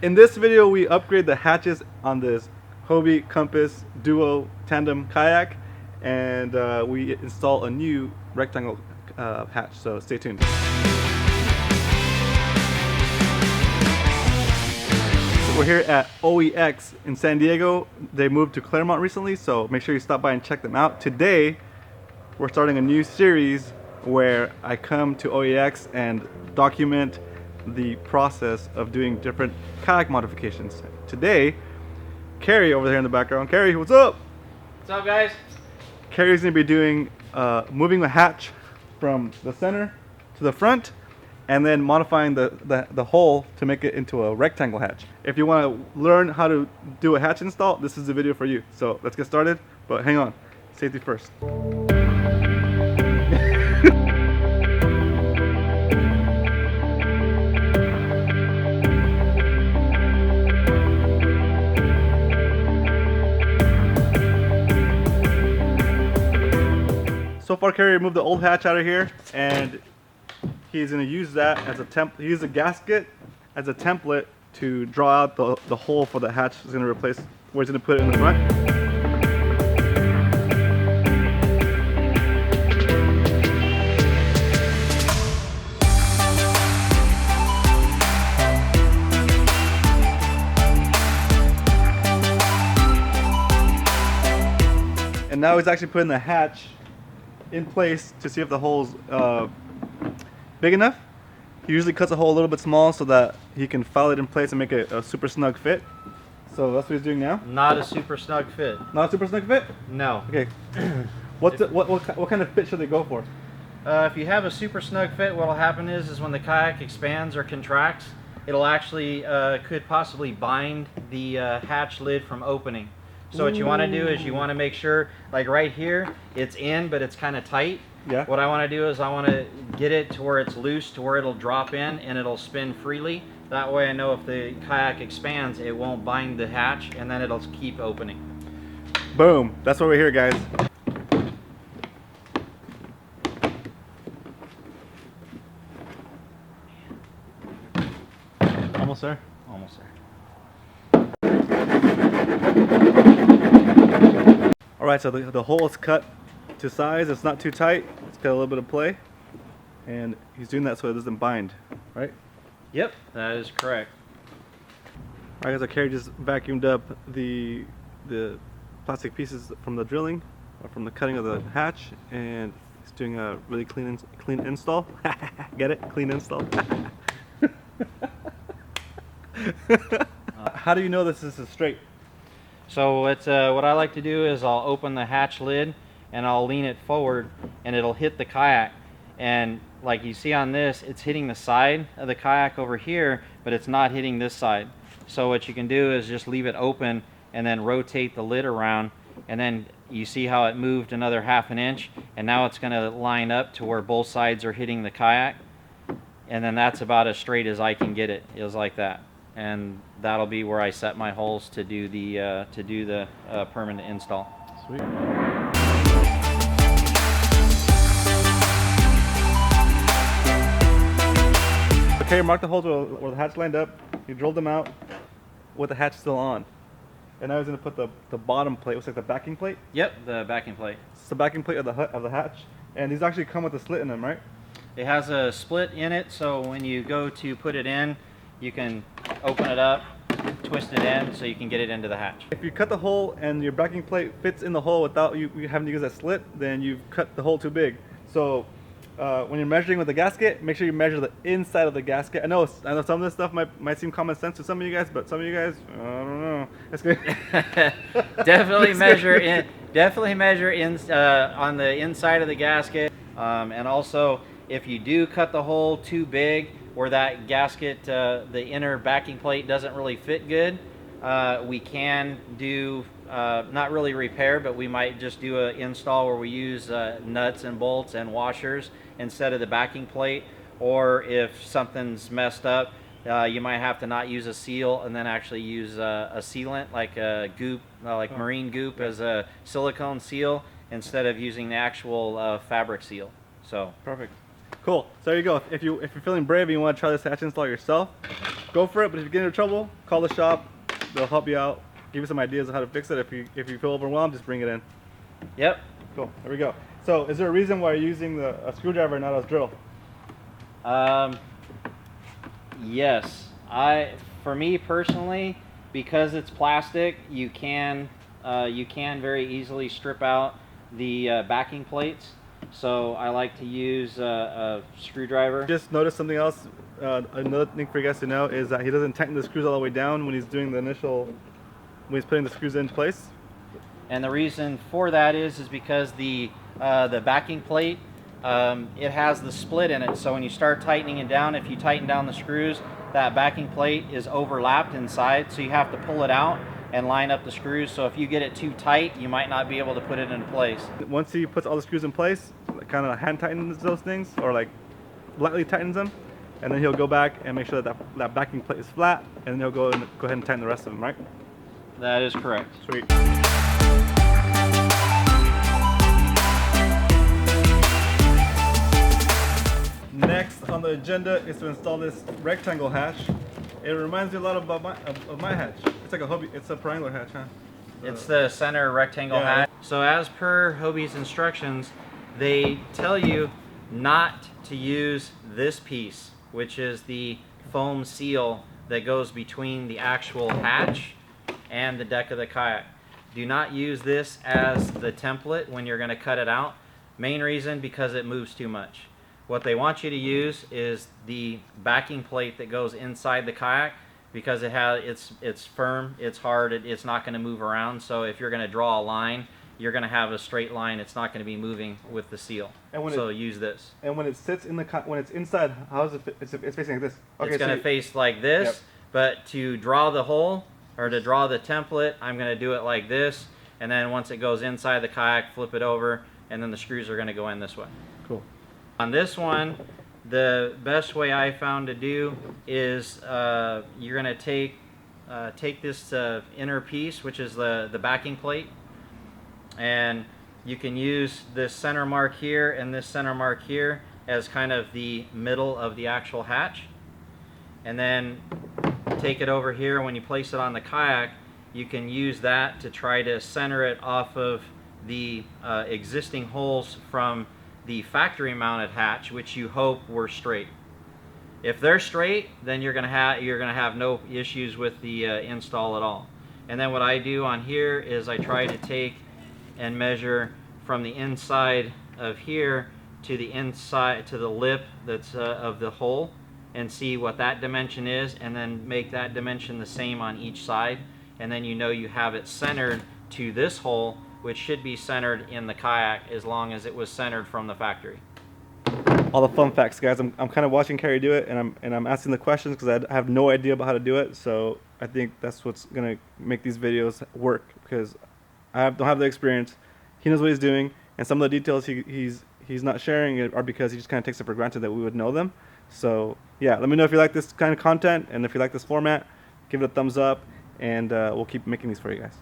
In this video, we upgrade the hatches on this Hobie Compass Duo Tandem Kayak, and we install a new rectangle hatch, so stay tuned. We're here at OEX in San Diego. They moved to Claremont recently, so make sure you stop by and check them out. Today, we're starting a new series where I come to OEX and document the process of doing different kayak modifications. Today, Carrie over there in the background. Carrie, what's up? What's up, guys? Carrie's gonna be doing moving the hatch from the center to the front, and then modifying the hole to make it into a rectangle hatch. If you want to learn how to do a hatch install, this is the video for you. So let's get started, but hang on, safety first. So far, Carrie removed the old hatch out of here, and he's going to use that as a template. He used a gasket as a template to draw out the hole for the hatch he's going to replace, where he's going to put it in the front. And now he's actually putting the hatch in place to see if the hole's big enough. He usually cuts a hole a little bit small so that he can file it in place and make it a super snug fit. So that's what he's doing now. Not a super snug fit. Not a super snug fit? No. Okay. What kind of fit should they go for? If you have a super snug fit, what'll happen is when the kayak expands or contracts, it'll actually could possibly bind the hatch lid from opening. So what you want to do is you want to make sure, like right here, it's in, but it's kind of tight. Yeah. What I want to do is I want to get it to where it's loose, to where it'll drop in and it'll spin freely. That way I know if the kayak expands, it won't bind the hatch, and then it'll keep opening. Boom. That's what we're here, guys. Almost there. Almost there. Alright, so the hole is cut to size. It's not too tight. It's got a little bit of play. And he's doing that so it doesn't bind, right? Yep, that is correct. Alright, guys, so Carrie just vacuumed up the plastic pieces from the drilling, or from the cutting of the hatch, and he's doing a really clean install. Get it? Clean install. How do you know this is straight? So it's, what I like to do is I'll open the hatch lid and I'll lean it forward and it'll hit the kayak. And like you see on this, it's hitting the side of the kayak over here, but it's not hitting this side. So what you can do is just leave it open and then rotate the lid around, and then you see how it moved another ½ an inch, and now it's going to line up to where both sides are hitting the kayak. And then that's about as straight as I can get it, is like that. And that'll be where I set my holes to do the permanent install. Sweet. Okay, mark the holes where the hatch lined up. You drilled them out with the hatch still on. And now he's going to put the bottom plate, looks like the backing plate. Yep, the backing plate. It's the backing plate of the hatch. And these actually come with a slit in them, right? It has a split in it, so when you go to put it in, you can open it up, twist it in, so you can get it into the hatch. If you cut the hole and your backing plate fits in the hole without you having to use that slit, then you've cut the hole too big. So when you're measuring with the gasket, make sure you measure the inside of the gasket. I know some of this stuff might seem common sense to some of you guys, but some of you guys, I don't know. It's good. Definitely measure in. Definitely measure in on the inside of the gasket, and also if you do cut the hole too big, where that gasket, the inner backing plate doesn't really fit good, we can do, not really repair, but we might just do an install where we use nuts and bolts and washers instead of the backing plate. Or if something's messed up, you might have to not use a seal and then actually use a sealant, like a goop, like marine goop, as a silicone seal instead of using the actual fabric seal. So perfect. Cool. So there you go. If you're feeling brave and you want to try this hatch install yourself, go for it. But if you get into trouble, call the shop. They'll help you out, give you some ideas of how to fix it. If you feel overwhelmed, just bring it in. Yep. Cool. There we go. So is there a reason why you're using a screwdriver and not a drill? Yes. For me personally, because it's plastic, you can very easily strip out the backing plates. So I like to use a screwdriver. Just noticed something else. Another thing for you guys to know is that he doesn't tighten the screws all the way down when he's doing the initial, when he's putting the screws in place. And the reason for that is because the backing plate, it has the split in it. So when you start tightening it down, if you tighten down the screws, that backing plate is overlapped inside. So you have to pull it out and line up the screws. So if you get it too tight, you might not be able to put it in place. Once he puts all the screws in place, kind of hand tightens those things, or like lightly tightens them, and then he'll go back and make sure that backing plate is flat, and then he'll go ahead and tighten the rest of them, right? That is correct. Sweet. Next on the agenda is to install this rectangle hatch. It reminds me a lot of my hatch. It's like a Hobie, it's a triangular hatch, huh? It's the center rectangle hatch. So as per Hobie's instructions, they tell you not to use this piece, which is the foam seal that goes between the actual hatch and the deck of the kayak. Do not use this as the template when you're going to cut it out. Main reason, because it moves too much. What they want you to use is the backing plate that goes inside the kayak, because it's firm, it's hard, it's not going to move around. So if you're going to draw a line, you're going to have a straight line. It's not going to be moving with the seal. And so use this. And when it sits in when it's inside, how is it? It's facing like this. Okay, it's going to face like this. Yep. But to draw the hole or to draw the template, I'm going to do it like this. And then once it goes inside the kayak, flip it over, and then the screws are going to go in this way. Cool. On this one, the best way I found to do is you're going to take this inner piece, which is the backing plate, and you can use this center mark here and this center mark here as kind of the middle of the actual hatch. And then take it over here. When you place it on the kayak, you can use that to try to center it off of the existing holes from the factory mounted hatch, which you hope were straight. If they're straight, then you're gonna have no issues with the install at all. And then what I do on here is I try to take and measure from the inside of here to the inside to the lip that's of the hole, and see what that dimension is, and then make that dimension the same on each side, and then you know you have it centered to this hole, which should be centered in the kayak as long as it was centered from the factory. All the fun facts, guys. I'm kind of watching Carrie do it, and I'm asking the questions because I have no idea about how to do it. So I think that's what's gonna make these videos work, because I don't have the experience. He knows what he's doing, and some of the details he's not sharing are because he just kind of takes it for granted that we would know them. So yeah, let me know if you like this kind of content, and if you like this format, give it a thumbs up, and we'll keep making these for you guys.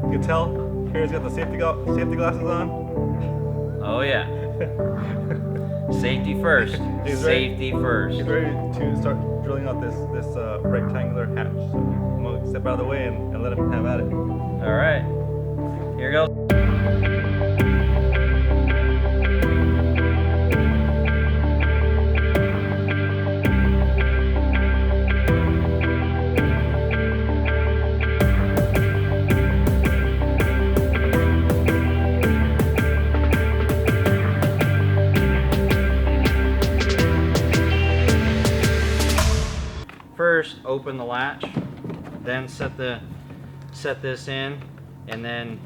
You can tell Carrie's got the safety glasses on. Oh yeah. Safety first. Safety first. He's ready to start drilling out this rectangular hatch. So I'm gonna step out of the way and let him have at it. All right. Here goes. First, open the latch, then set this in, and then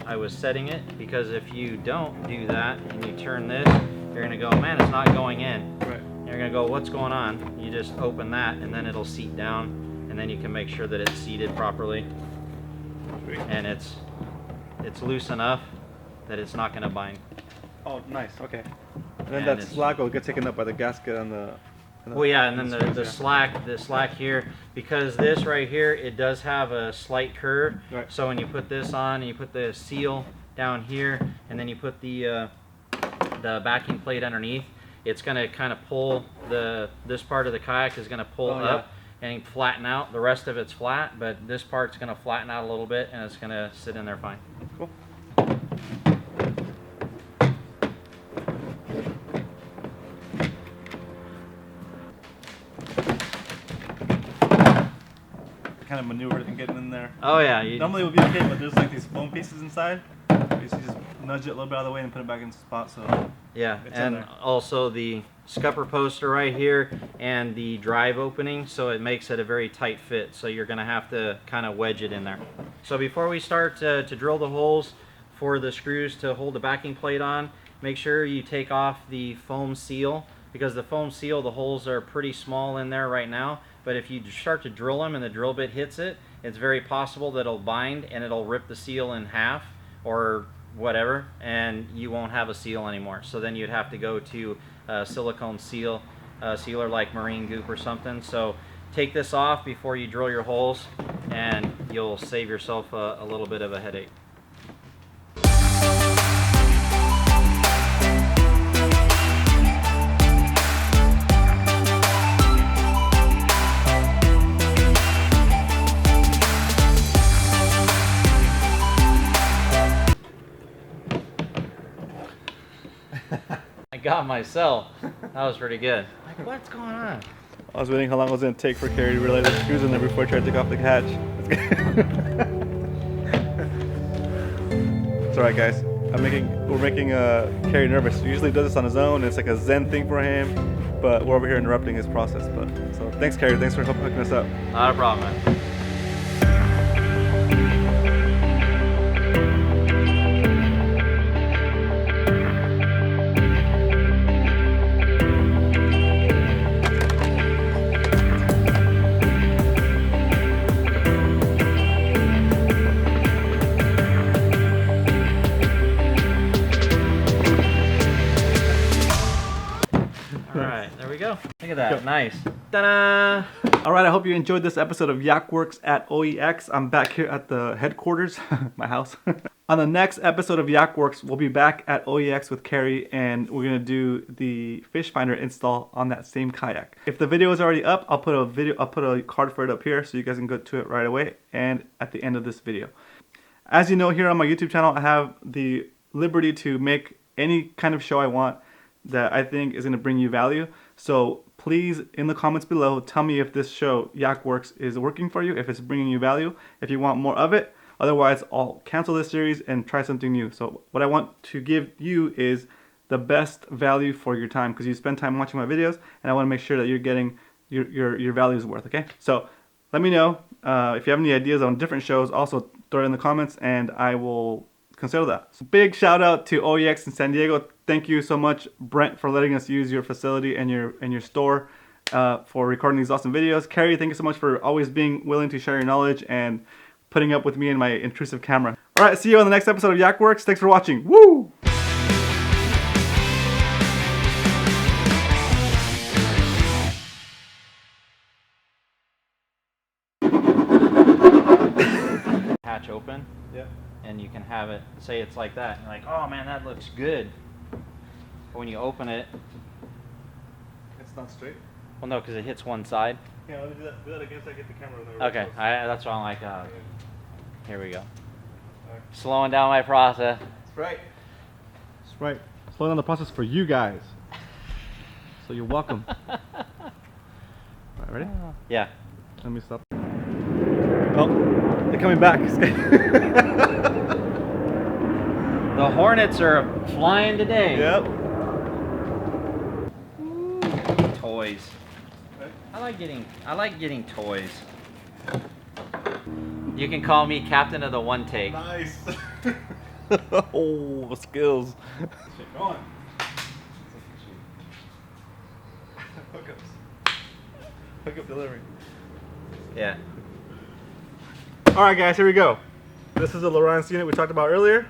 I was setting it, because if you don't do that and you turn this, you're gonna go, man, it's not going in. Right. You're gonna go, what's going on? You just open that, and then it'll seat down, and then you can make sure that it's seated properly. Sweet. And it's loose enough that it's not gonna bind. Oh, nice. Okay. And then that slack will get taken up by the gasket on Well, yeah, and then the yeah. slack here, because this right here, it does have a slight curve. Right. So when you put this on and you put the seal down here, and then you put the backing plate underneath, it's going to kind of pull this part of the kayak is going to pull up and flatten out. The rest of it's flat, but this part's going to flatten out a little bit, and it's going to sit in there fine. Cool. Kind of maneuver and get in there. Oh yeah. Normally it would be okay, but there's like these foam pieces inside. You just nudge it a little bit out of the way and put it back in the spot. So yeah, and also the scupper poster right here and the drive opening, so it makes it a very tight fit. So you're gonna have to kind of wedge it in there. So before we start to drill the holes for the screws to hold the backing plate on, make sure you take off the foam seal, because the foam seal, the holes are pretty small in there right now. But if you start to drill them and the drill bit hits it, it's very possible that it'll bind and it'll rip the seal in half or whatever, and you won't have a seal anymore. So then you'd have to go to a silicone sealer like Marine Goop or something. So take this off before you drill your holes, and you'll save yourself a little bit of a headache. I got myself. That was pretty good. Like, what's going on? I was waiting how long it was going to take for Carrie to realize the screws in there before I tried to take off the hatch. It's alright guys. We're making Carrie nervous. He usually does this on his own. It's like a zen thing for him, but we're over here interrupting his process. So thanks Carrie, thanks for hooking us up. Not a problem, man. Look at that, nice. Ta-da! Alright, I hope you enjoyed this episode of YakWorks at OEX. I'm back here at the headquarters, my house. On the next episode of YakWorks, we'll be back at OEX with Carrie, and we're going to do the fish finder install on that same kayak. If the video is already up, I'll put a card for it up here so you guys can go to it right away and at the end of this video. As you know, here on my YouTube channel, I have the liberty to make any kind of show I want that I think is going to bring you value. So please, in the comments below, tell me if this show, YakWorks, is working for you, if it's bringing you value, if you want more of it. Otherwise, I'll cancel this series and try something new. So what I want to give you is the best value for your time, because you spend time watching my videos, and I want to make sure that you're getting your value's worth, okay? So let me know if you have any ideas on different shows. Also, throw it in the comments, and I will consider that. So big shout out to OEX in San Diego. Thank you so much, Brent, for letting us use your facility and your store for recording these awesome videos. Carrie, thank you so much for always being willing to share your knowledge and putting up with me and my intrusive camera. All right, see you on the next episode of YakWorks. Thanks for watching. Woo! Hatch open. Yeah. And you can have it, say it's like that. And you're like, oh man, that looks good. But when you open it, it's not straight. Well, no, because it hits one side. Yeah, let me do that again so I get the camera on there. Okay, that's what I'm like. Here we go. Right. Slowing down my process. That's right. That's right. Slowing down the process for you guys. So you're welcome. All right, ready? Yeah. Let me stop. Oh, they're coming back. The Hornets are flying today. Yep. Ooh, toys. Okay. I like getting toys. You can call me captain of the one take. Nice. Oh, skills. Go on. Hookups. Hookup delivery. Yeah. All right, guys, here we go. This is the Lawrence unit we talked about earlier.